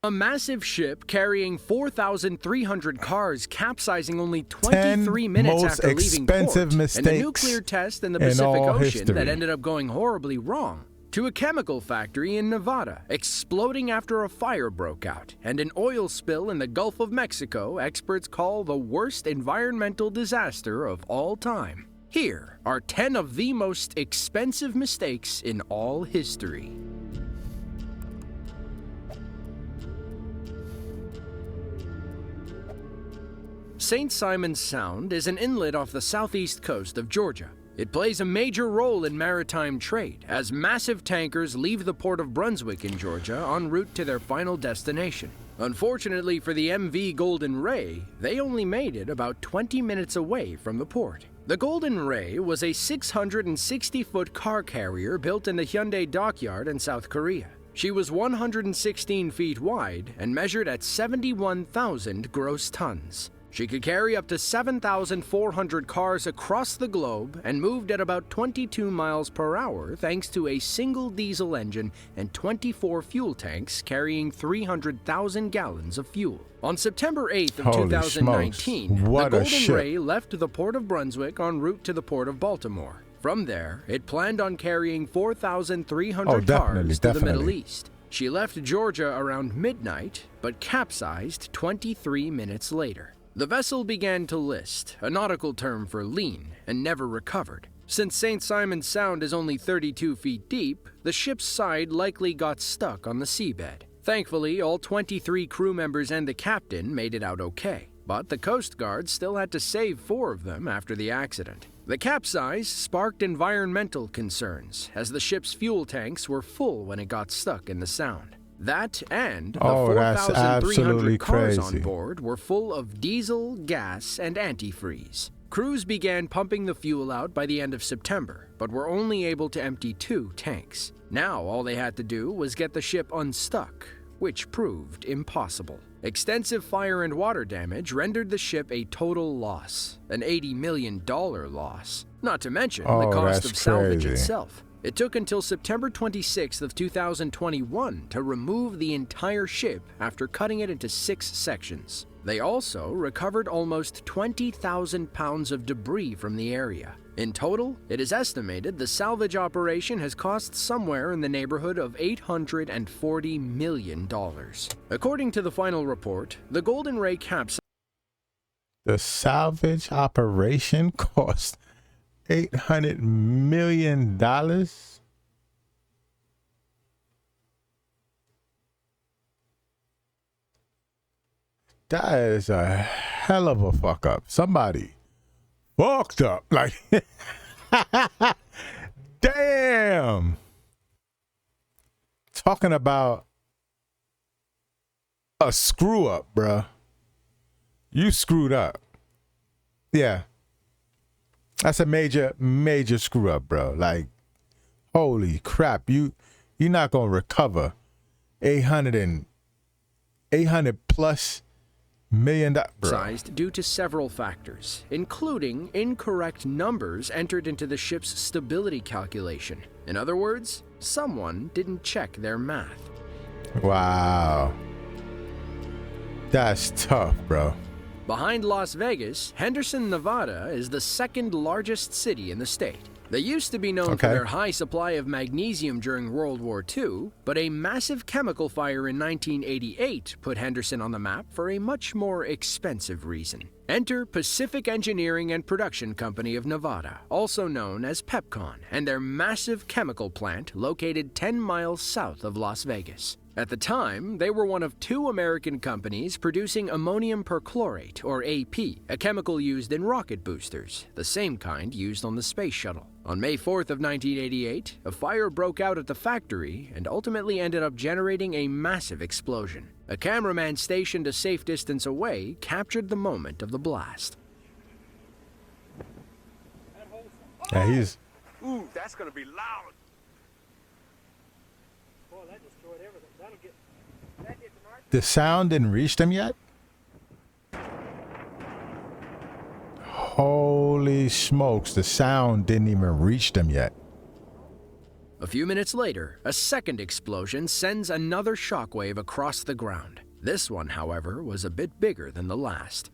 A massive ship carrying 4,300 cars capsizing only 23 minutes after leaving port, and a nuclear test in the Pacific Ocean that ended up going horribly wrong, to a chemical factory in Nevada exploding after a fire broke out, and an oil spill in the Gulf of Mexico experts call the worst environmental disaster of all time. Here are 10 of the most expensive mistakes in all history. St. Simon's Sound is an inlet off the southeast coast of Georgia. It plays a major role in maritime trade as massive tankers leave the port of Brunswick in Georgia en route to their final destination. Unfortunately for the MV Golden Ray, they only made it about 20 minutes away from the port. The Golden Ray was a 660-foot car carrier built in the Hyundai dockyard in South Korea. She was 116 feet wide and measured at 71,000 gross tons. She could carry up to 7,400 cars across the globe and moved at about 22 miles per hour thanks to a single diesel engine and 24 fuel tanks carrying 300,000 gallons of fuel. On September 8th of 2019, the Golden Ray left the port of Brunswick en route to the port of Baltimore. From there, it planned on carrying 4,300 cars to the Middle East. She left Georgia around midnight, but capsized 23 minutes later. The vessel began to list, a nautical term for lean, and never recovered. Since St. Simon's Sound is only 32 feet deep, the ship's side likely got stuck on the seabed. Thankfully, all 23 crew members and the captain made it out okay, but the Coast Guard still had to save 4 of them after the accident. The capsize sparked environmental concerns, as the ship's fuel tanks were full when it got stuck in the Sound. That and the 4,300 cars on board were full of diesel, gas, and antifreeze. Crews began pumping the fuel out by the end of September, but were only able to empty 2 tanks. Now all they had to do was get the ship unstuck, which proved impossible. Extensive fire and water damage rendered the ship a total loss, an $80 million loss, not to mention the cost of salvage itself. It took until September 26th of 2021 to remove the entire ship after cutting it into 6 sections. They also recovered almost 20,000 pounds of debris from the area. In total, it is estimated the salvage operation has cost somewhere in the neighborhood of $840 million. According to the final report, the Golden Ray capsized. The salvage operation cost $800 million? That is a hell of a fuck up. Somebody fucked up. Like, damn. Talking about a screw up, bruh. You screwed up. Yeah. That's a major screw up, bro. Like, holy crap. You're not going to recover 800 plus million dollars. Due to several factors, including incorrect numbers entered into the ship's stability calculation. In other words, someone didn't check their math. Wow. That's tough, bro. Behind Las Vegas, Henderson, Nevada is the 2nd largest city in the state. They used to be known for their high supply of magnesium during World War II, but a massive chemical fire in 1988 put Henderson on the map for a much more expensive reason. Enter Pacific Engineering and Production Company of Nevada, also known as Pepcon, and their massive chemical plant located 10 miles south of Las Vegas. At the time, they were one of 2 American companies producing ammonium perchlorate, or AP, a chemical used in rocket boosters, the same kind used on the space shuttle. On May 4th of 1988, a fire broke out at the factory and ultimately ended up generating a massive explosion. A cameraman stationed a safe distance away captured the moment of the blast. Yeah, he's... Ooh, that's gonna be loud. The sound didn't reach them yet? Holy smokes, the sound didn't even reach them yet. A few minutes later, a second explosion sends another shockwave across the ground. This one, however, was a bit bigger than the last.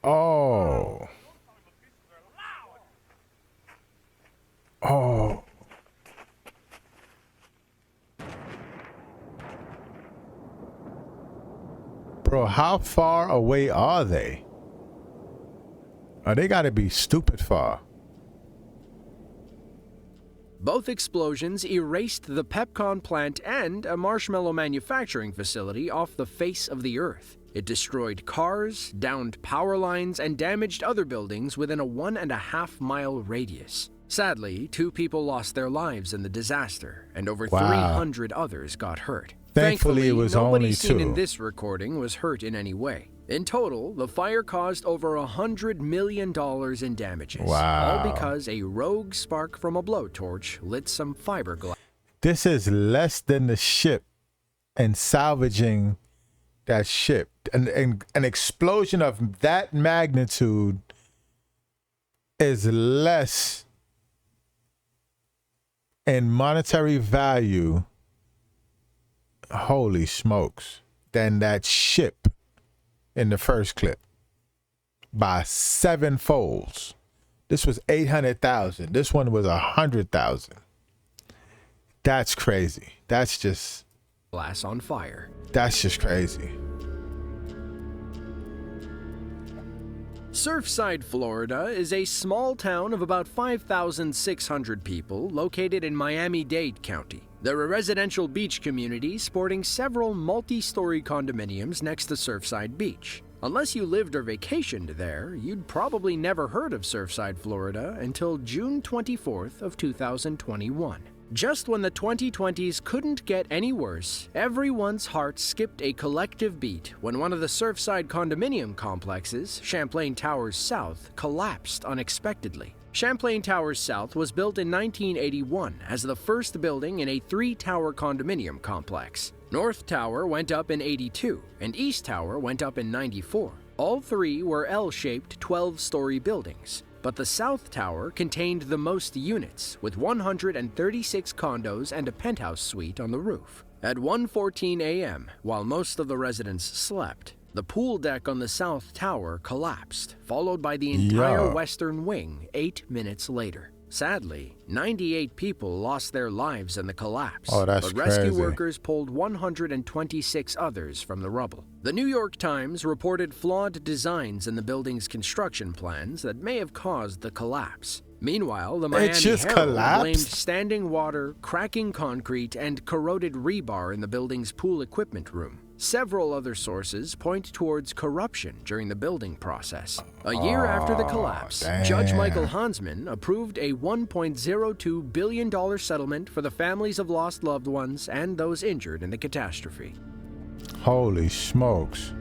Oh. Oh. Bro, how far away are they? Oh, they gotta be stupid far. Both explosions erased the Pepcon plant and a marshmallow manufacturing facility off the face of the earth. It destroyed cars, downed power lines, and damaged other buildings within a 1.5-mile radius. Sadly, 2 people lost their lives in the disaster, and over 300 others got hurt. Thankfully, it was nobody only seen 2. in this recording was hurt in any way. In total, the fire caused over $100 million in damages. Wow. All because a rogue spark from a blowtorch lit some fiberglass. This is less than the ship and salvaging that ship. An explosion of that magnitude is less in monetary value, holy smokes, than that ship in the first clip by 7 folds. This was 800,000. This one was 100,000. That's crazy. That's just Glass on fire. That's just crazy. Surfside, Florida is a small town of about 5,600 people located in Miami-Dade County. They're a residential beach community sporting several multi-story condominiums next to Surfside Beach. Unless you lived or vacationed there, you'd probably never heard of Surfside, Florida until June 24th of 2021. Just when the 2020s couldn't get any worse, everyone's heart skipped a collective beat when one of the Surfside condominium complexes, Champlain Towers South, collapsed unexpectedly. Champlain Towers South was built in 1981 as the first building in a 3-tower condominium complex. North Tower went up in 82, and East Tower went up in 94. All 3 were L-shaped 12-story buildings. But the South Tower contained the most units, with 136 condos and a penthouse suite on the roof. At 1:14 a.m., while most of the residents slept, the pool deck on the South Tower collapsed, followed by the entire western wing 8 minutes later. Sadly, 98 people lost their lives in the collapse, but rescue crazy. workers pulled 126 others from the rubble. The New York Times reported flawed designs in the building's construction plans that may have caused the collapse. Meanwhile, the Miami Herald blamed standing water, cracking concrete, and corroded rebar in the building's pool equipment room. Several other sources point towards corruption during the building process. A year after the collapse, Judge Michael Hansman approved a $1.02 billion settlement for the families of lost loved ones and those injured in the catastrophe. Holy smokes.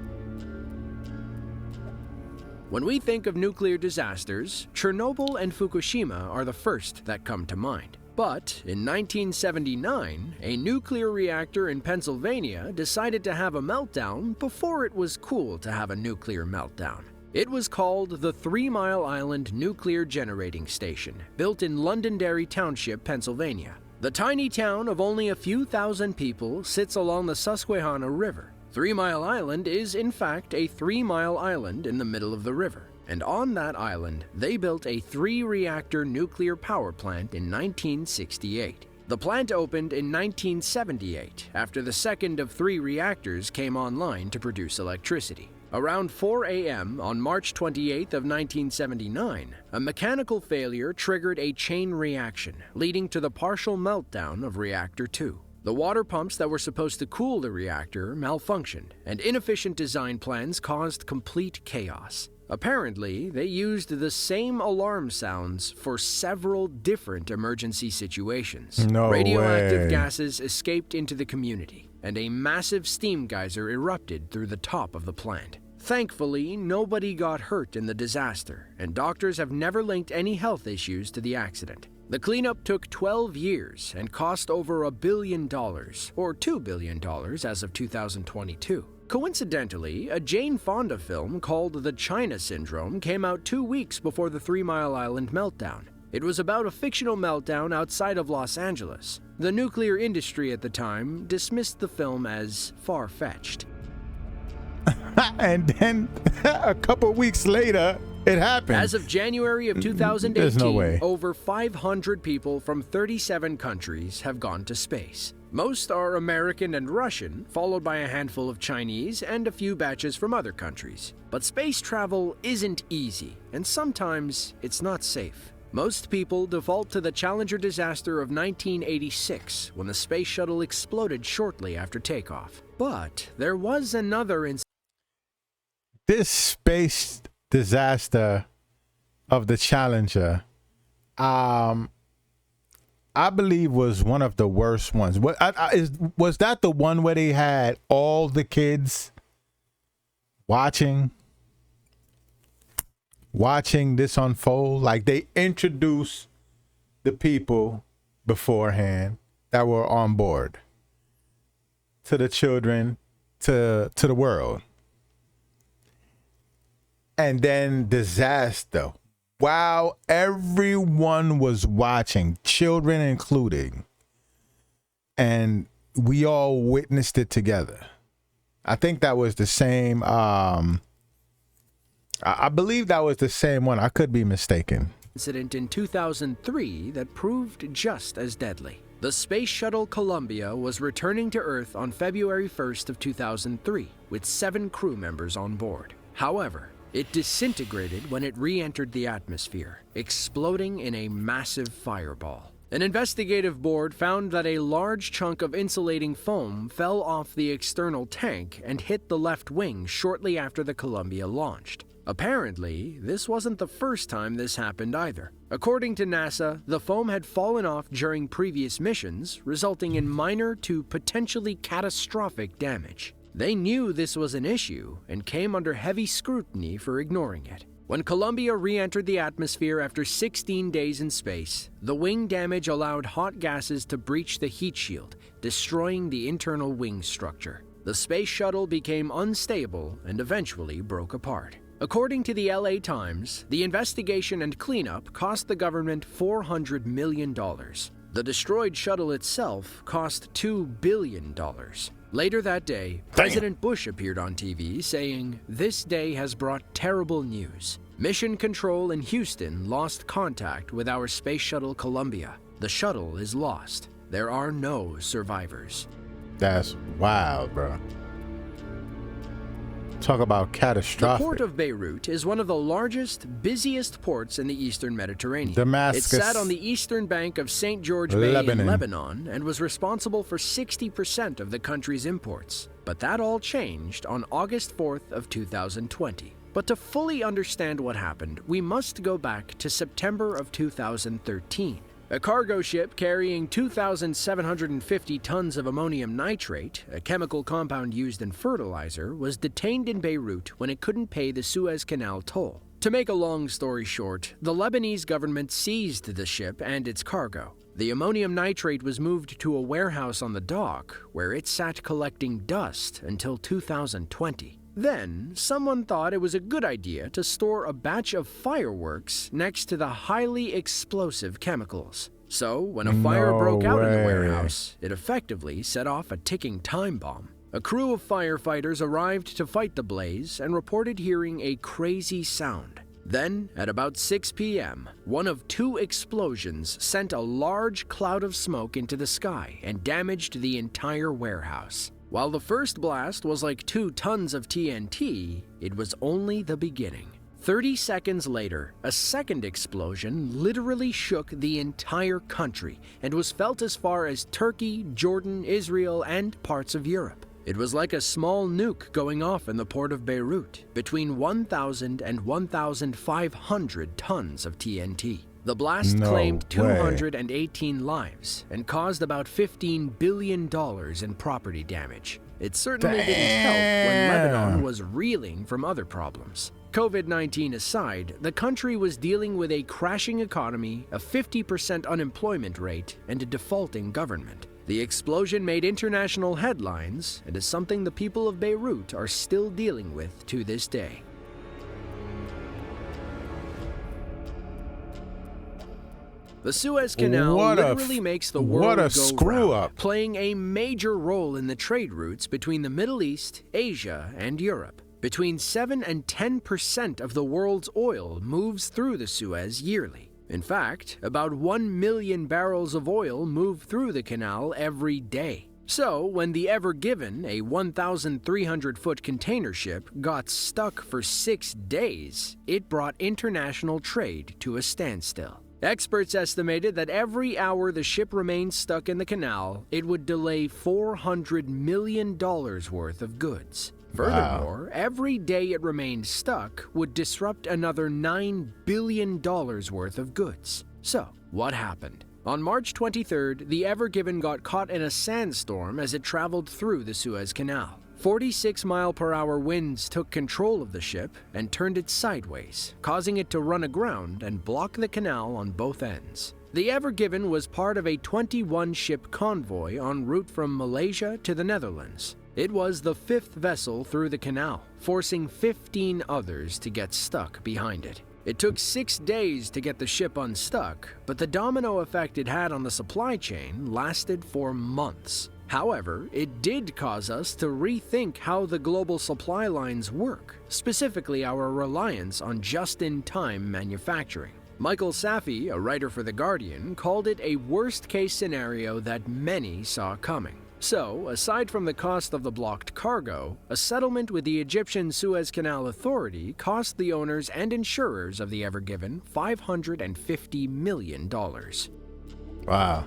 When we think of nuclear disasters, Chernobyl and Fukushima are the first that come to mind. But in 1979, a nuclear reactor in Pennsylvania decided to have a meltdown before it was cool to have a nuclear meltdown. It was called the 3 Mile Island Nuclear Generating Station, built in Londonderry Township, Pennsylvania. The tiny town of only a few thousand people sits along the Susquehanna River. 3 Mile Island is, in fact, a 3-mile island in the middle of the river. And on that island, they built a 3-reactor nuclear power plant in 1968. The plant opened in 1978, after the second of 3 reactors came online to produce electricity. Around 4 a.m. on March 28th of 1979, a mechanical failure triggered a chain reaction, leading to the partial meltdown of Reactor 2. The water pumps that were supposed to cool the reactor malfunctioned, and inefficient design plans caused complete chaos. Apparently, they used the same alarm sounds for several different emergency situations. No Radioactive way. gases escaped into the community, and a massive steam geyser erupted through the top of the plant. Thankfully, nobody got hurt in the disaster, and doctors have never linked any health issues to the accident. The cleanup took 12 years and cost over $1 billion, or $2 billion as of 2022. Coincidentally, a Jane Fonda film called The China Syndrome came out 2 weeks before the 3 Mile Island meltdown. It was about a fictional meltdown outside of Los Angeles. The nuclear industry at the time dismissed the film as far-fetched. And then a couple weeks later, it happened. As of January of 2018, There's no way. over 500 people from 37 countries have gone to space. Most are American and Russian, followed by a handful of Chinese and a few batches from other countries. But space travel isn't easy, and sometimes it's not safe. Most people default to the Challenger disaster of 1986, when the space shuttle exploded shortly after takeoff. But there was another incident. This space disaster of the Challenger, I believe was one of the worst ones. Was that the one where they had all the kids watching this unfold? Like, they introduced the people beforehand that were on board to the children, to the world. And then disaster. While everyone was watching, children including, and we all witnessed it together. I think that was the same. I believe that was the same one. I could be mistaken. Incident in 2003 that proved just as deadly. The space shuttle Columbia was returning to Earth on February 1st of 2003 with 7 crew members on board. However, it disintegrated when it re-entered the atmosphere, exploding in a massive fireball. An investigative board found that a large chunk of insulating foam fell off the external tank and hit the left wing shortly after the Columbia launched. Apparently, this wasn't the first time this happened either. According to NASA, the foam had fallen off during previous missions, resulting in minor to potentially catastrophic damage. They knew this was an issue and came under heavy scrutiny for ignoring it. When Columbia re-entered the atmosphere after 16 days in space, the wing damage allowed hot gases to breach the heat shield, destroying the internal wing structure. The space shuttle became unstable and eventually broke apart. According to the LA Times, the investigation and cleanup cost the government $400 million. The destroyed shuttle itself cost $2 billion. Later that day, President Bush appeared on TV saying, "This day has brought terrible news. Mission Control in Houston lost contact with our space shuttle Columbia. The shuttle is lost. There are no survivors." That's wild, bro. Talk about catastrophic. The port of Beirut is one of the largest, busiest ports in the eastern Mediterranean. Damascus, it sat on the eastern bank of St. George Bay Lebanon. in Lebanon and was responsible for 60% of the country's imports. But that all changed on August 4th of 2020. But to fully understand what happened, we must go back to September of 2013. A cargo ship carrying 2,750 tons of ammonium nitrate, a chemical compound used in fertilizer, was detained in Beirut when it couldn't pay the Suez Canal toll. To make a long story short, the Lebanese government seized the ship and its cargo. The ammonium nitrate was moved to a warehouse on the dock, where it sat collecting dust until 2020. Then, someone thought it was a good idea to store a batch of fireworks next to the highly explosive chemicals. So, when a fire broke out in the warehouse, it effectively set off a ticking time bomb. A crew of firefighters arrived to fight the blaze and reported hearing a crazy sound. Then, at about 6 p.m., one of 2 explosions sent a large cloud of smoke into the sky and damaged the entire warehouse. While the first blast was like 2 tons of TNT, it was only the beginning. 30 seconds later, a second explosion literally shook the entire country and was felt as far as Turkey, Jordan, Israel, and parts of Europe. It was like a small nuke going off in the port of Beirut, between 1,000 and 1,500 tons of TNT. The blast claimed 218 lives and caused about $15 billion in property damage. It certainly didn't help when Lebanon was reeling from other problems. COVID-19 aside, the country was dealing with a crashing economy, a 50% unemployment rate, and a defaulting government. The explosion made international headlines and is something the people of Beirut are still dealing with to this day. The Suez Canal literally makes the world go round, playing a major role in the trade routes between the Middle East, Asia, and Europe. Between 7 and 10% of the world's oil moves through the Suez yearly. In fact, about 1 million barrels of oil move through the canal every day. So, when the Ever Given, a 1,300-foot container ship, got stuck for 6 days, it brought international trade to a standstill. Experts estimated that every hour the ship remained stuck in the canal, it would delay $400 million worth of goods. Furthermore, every day it remained stuck would disrupt another $9 billion worth of goods. So, what happened? On March 23rd, the Ever Given got caught in a sandstorm as it traveled through the Suez Canal. 46-mile-per-hour winds took control of the ship and turned it sideways, causing it to run aground and block the canal on both ends. The Ever Given was part of a 21-ship convoy en route from Malaysia to the Netherlands. It was the 5th vessel through the canal, forcing 15 others to get stuck behind it. It took 6 days to get the ship unstuck, but the domino effect it had on the supply chain lasted for months. However, it did cause us to rethink how the global supply lines work, specifically our reliance on just-in-time manufacturing. Michael Safi, a writer for The Guardian, called it a worst-case scenario that many saw coming. So, aside from the cost of the blocked cargo, a settlement with the Egyptian Suez Canal Authority cost the owners and insurers of the Ever Given $550 million. Wow.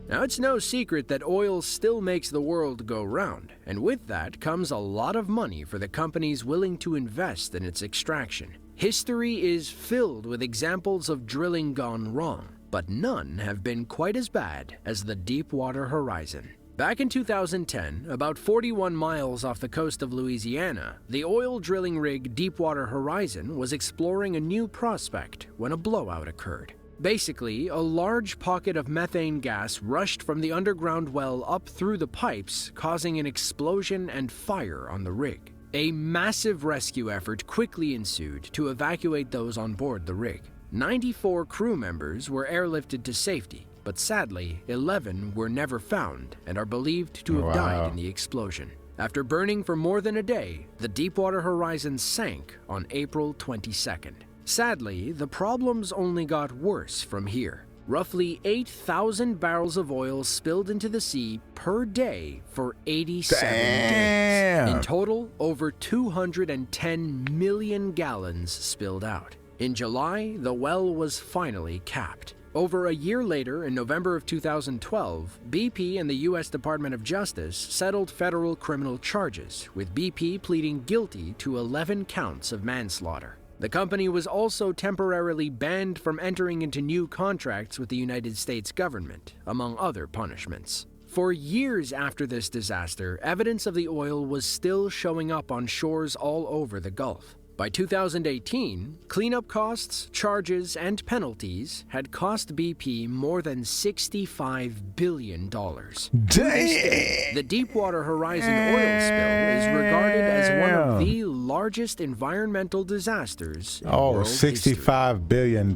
Now, it's no secret that oil still makes the world go round, and with that comes a lot of money for the companies willing to invest in its extraction. History is filled with examples of drilling gone wrong, but none have been quite as bad as the Deepwater Horizon. Back in 2010, about 41 miles off the coast of Louisiana, the oil drilling rig Deepwater Horizon was exploring a new prospect when a blowout occurred. Basically, a large pocket of methane gas rushed from the underground well up through the pipes, causing an explosion and fire on the rig. A massive rescue effort quickly ensued to evacuate those on board the rig. 94 crew members were airlifted to safety, but sadly, 11 were never found and are believed to have died in the explosion. After burning for more than a day, the Deepwater Horizon sank on April 22nd. Sadly, the problems only got worse from here. Roughly 8,000 barrels of oil spilled into the sea per day for 87 days. In total, over 210 million gallons spilled out. In July, the well was finally capped. Over a year later, in November of 2012, BP and the U.S. Department of Justice settled federal criminal charges, with BP pleading guilty to 11 counts of manslaughter. The company was also temporarily banned from entering into new contracts with the United States government, among other punishments. For years after this disaster, evidence of the oil was still showing up on shores all over the Gulf. By 2018, cleanup costs, charges, and penalties had cost BP more than $65 billion. Damn! The Deepwater Horizon oil spill is regarded as one of the largest environmental disasters in world $65 billion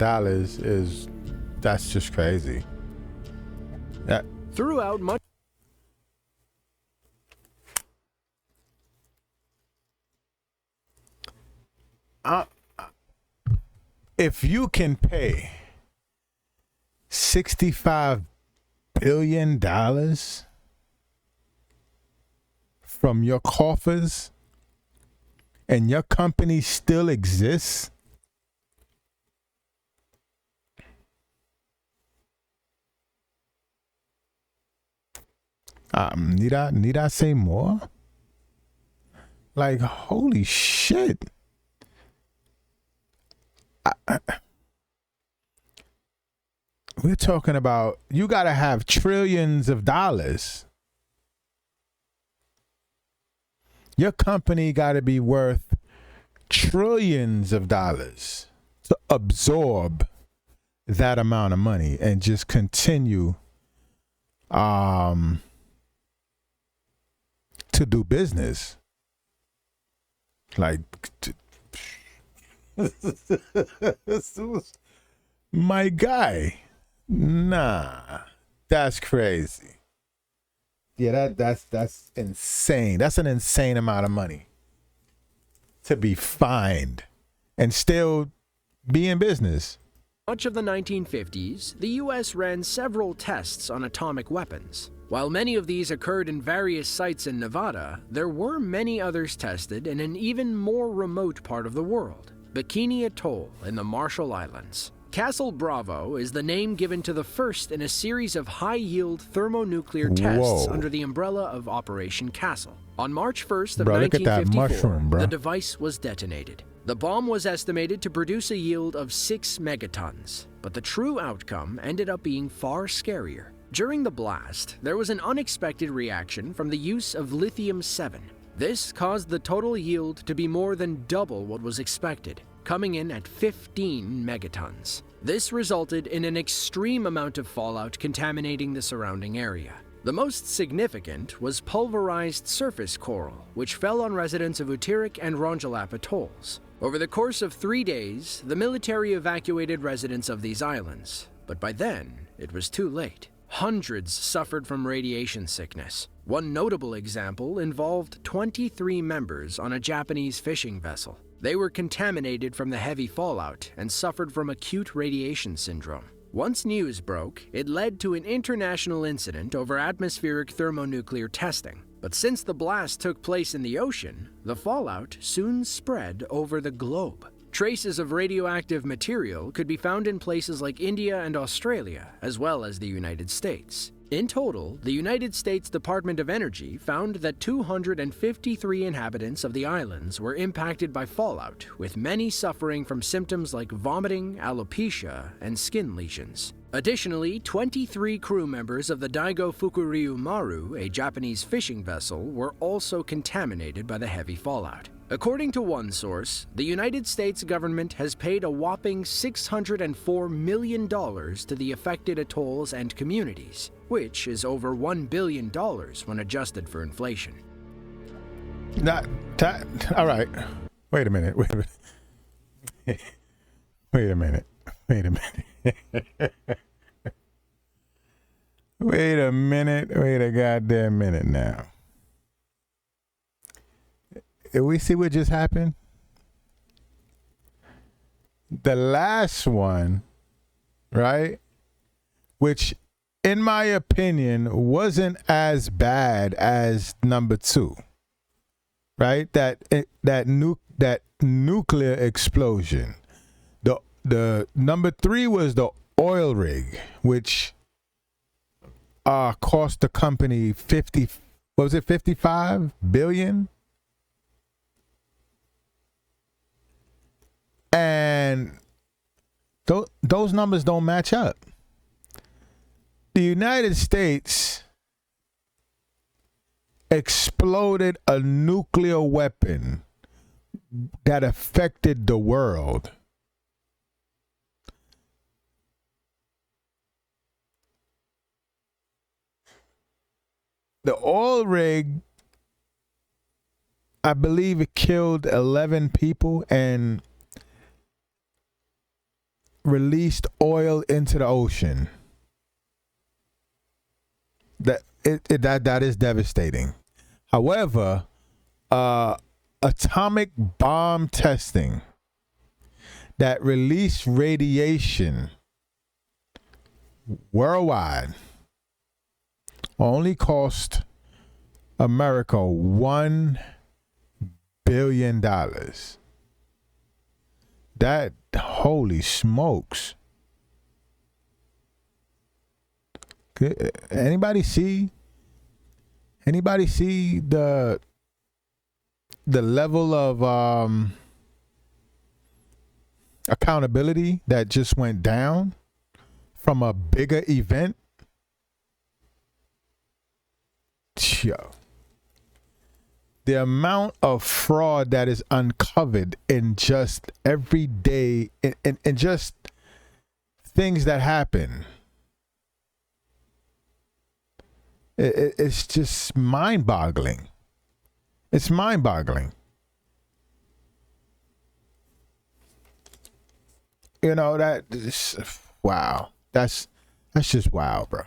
that's just crazy. Throughout much if you can pay $65 billion from your coffers and your company still exists, need I say more? Like, holy shit. We're talking about, you gotta have trillions of dollars. Your company gotta be worth trillions of dollars to absorb that amount of money and just continue to do business. Like, My guy. Nah. That's crazy. Yeah, that's insane. That's an insane amount of money to be fined and still be in business. Much of the 1950s, the U.S. ran several tests on atomic weapons. While many of these occurred in various sites in Nevada, there were many others tested in an even more remote part of the world, Bikini Atoll in the Marshall Islands. Castle Bravo is the name given to the first in a series of high-yield thermonuclear tests under the umbrella of Operation Castle. On March 1st of 1954, the device was detonated. The bomb was estimated to produce a yield of 6 megatons, but the true outcome ended up being far scarier. During the blast, there was an unexpected reaction from the use of lithium-7. This caused the total yield to be more than double what was expected, coming in at 15 megatons. This resulted in an extreme amount of fallout contaminating the surrounding area. The most significant was pulverized surface coral, which fell on residents of Utirik and Rongelap atolls. Over the course of 3 days, the military evacuated residents of these islands, but by then, it was too late. Hundreds suffered from radiation sickness. One notable example involved 23 members on a Japanese fishing vessel. They were contaminated from the heavy fallout and suffered from acute radiation syndrome. Once news broke, it led to an international incident over atmospheric thermonuclear testing. But since the blast took place in the ocean, the fallout soon spread over the globe. Traces of radioactive material could be found in places like India and Australia, as well as the United States. In total, the United States Department of Energy found that 253 inhabitants of the islands were impacted by fallout, with many suffering from symptoms like vomiting, alopecia, and skin lesions. Additionally, 23 crew members of the Daigo Fukuryu Maru, a Japanese fishing vessel, were also contaminated by the heavy fallout. According to one source, the United States government has paid a whopping $604 million to the affected atolls and communities, which is over $1 billion when adjusted for inflation. All right. Wait a minute. Wait a minute. Wait a goddamn minute now. We see what just happened? The last one, right? Which, in my opinion, wasn't as bad as number 2, right? That nuclear explosion. The number 3 was the oil rig, which cost the company 55 billion? And those numbers don't match up. The United States exploded a nuclear weapon that affected the world. The oil rig, I believe it killed 11 people and released oil into the ocean. That is devastating. However, atomic bomb testing that released radiation worldwide only cost America $1 billion. That, holy smokes. Anybody see the level of accountability that just went down from a bigger event? Yo. The amount of fraud that is uncovered in just every day, in just things that happen. It's just mind-boggling. It's mind-boggling. You know, that is, wow. That's just wow, bro.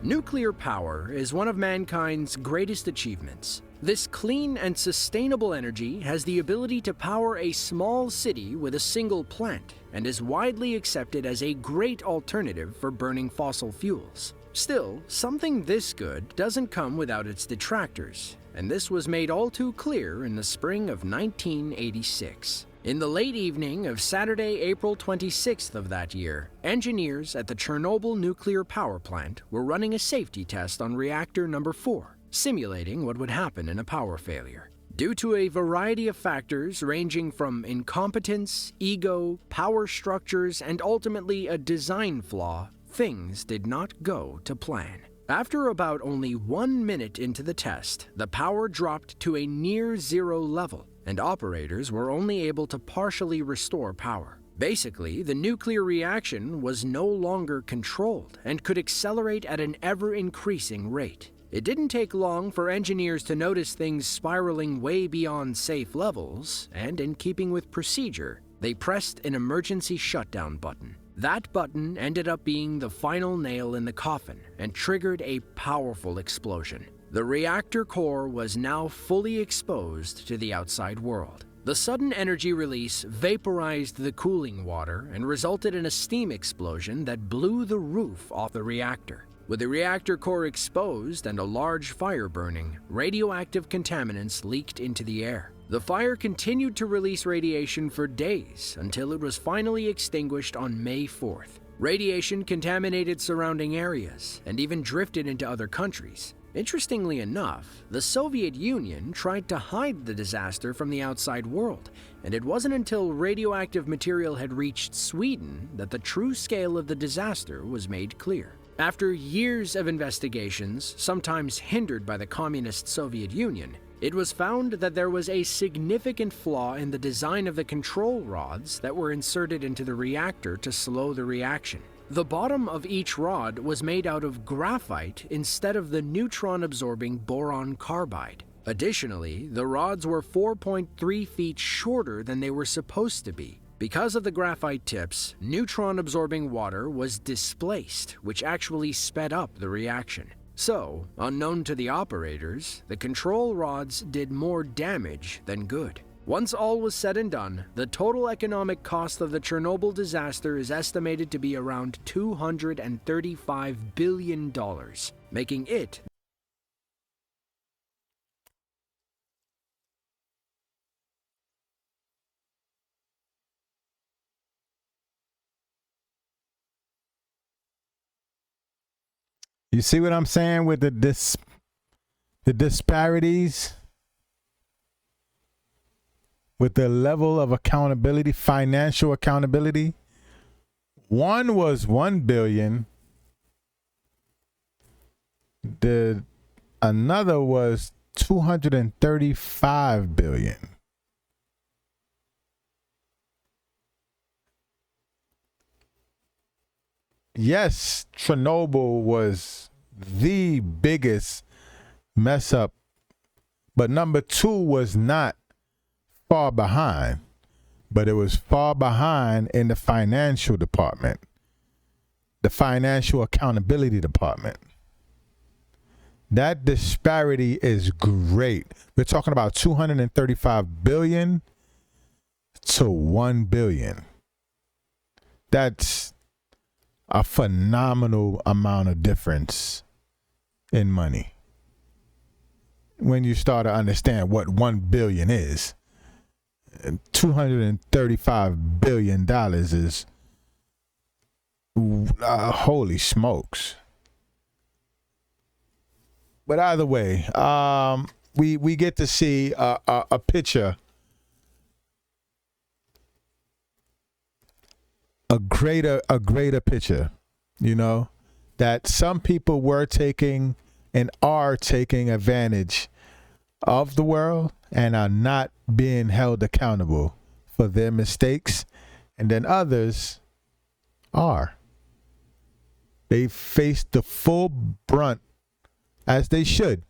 Nuclear power is one of mankind's greatest achievements. This clean and sustainable energy has the ability to power a small city with a single plant and is widely accepted as a great alternative for burning fossil fuels. Still, something this good doesn't come without its detractors, and this was made all too clear in the spring of 1986. In the late evening of Saturday, April 26th of that year, engineers at the Chernobyl nuclear power plant were running a safety test on reactor number 4, simulating what would happen in a power failure. Due to a variety of factors ranging from incompetence, ego, power structures, and ultimately a design flaw, things did not go to plan. After about only 1 minute into the test, the power dropped to a near zero level, and operators were only able to partially restore power. Basically, the nuclear reaction was no longer controlled and could accelerate at an ever-increasing rate. It didn't take long for engineers to notice things spiraling way beyond safe levels, and in keeping with procedure, they pressed an emergency shutdown button. That button ended up being the final nail in the coffin and triggered a powerful explosion. The reactor core was now fully exposed to the outside world. The sudden energy release vaporized the cooling water and resulted in a steam explosion that blew the roof off the reactor. With the reactor core exposed and a large fire burning, radioactive contaminants leaked into the air. The fire continued to release radiation for days until it was finally extinguished on May 4th. Radiation contaminated surrounding areas and even drifted into other countries. Interestingly enough, the Soviet Union tried to hide the disaster from the outside world, and it wasn't until radioactive material had reached Sweden that the true scale of the disaster was made clear. After years of investigations, sometimes hindered by the communist Soviet Union, it was found that there was a significant flaw in the design of the control rods that were inserted into the reactor to slow the reaction. The bottom of each rod was made out of graphite instead of the neutron-absorbing boron carbide. Additionally, the rods were 4.3 feet shorter than they were supposed to be. Because of the graphite tips, neutron-absorbing water was displaced, which actually sped up the reaction. So, unknown to the operators, the control rods did more damage than good. Once all was said and done, the total economic cost of the Chernobyl disaster is estimated to be around $235 billion, making it You see what I'm saying with the disparities? With the level of accountability, financial accountability. One was 1 billion. Another was 235 billion. Yes, Chernobyl was the biggest mess up, but number 2 was not far behind, but it was far behind in the financial department, the financial accountability department. That disparity is great. We're talking about 235 billion to 1 billion. That's a phenomenal amount of difference in money. When you start to understand what 1 billion is, $235 billion is holy smokes. But either way, we get to see a picture, a greater picture, you know, that some people were taking and are taking advantage of the world and are not being held accountable for their mistakes, and then others are. They face the full brunt, as they should,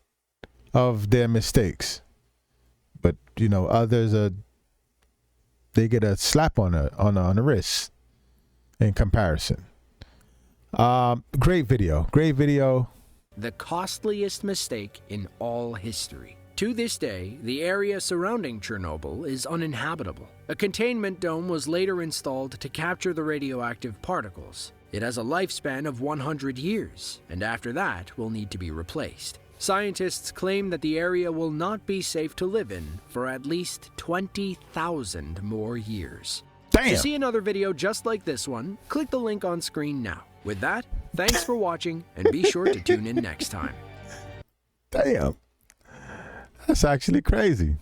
of their mistakes. But, you know, others are they get a slap on the wrist in comparison. Great video. The costliest mistake in all history. To this day, the area surrounding Chernobyl is uninhabitable. A containment dome was later installed to capture the radioactive particles. It has a lifespan of 100 years, and after that will need to be replaced. Scientists claim that the area will not be safe to live in for at least 20,000 more years. Damn. To see another video just like this one, click the link on screen now. With that, thanks for watching, and be sure to tune in next time. Damn. That's actually crazy.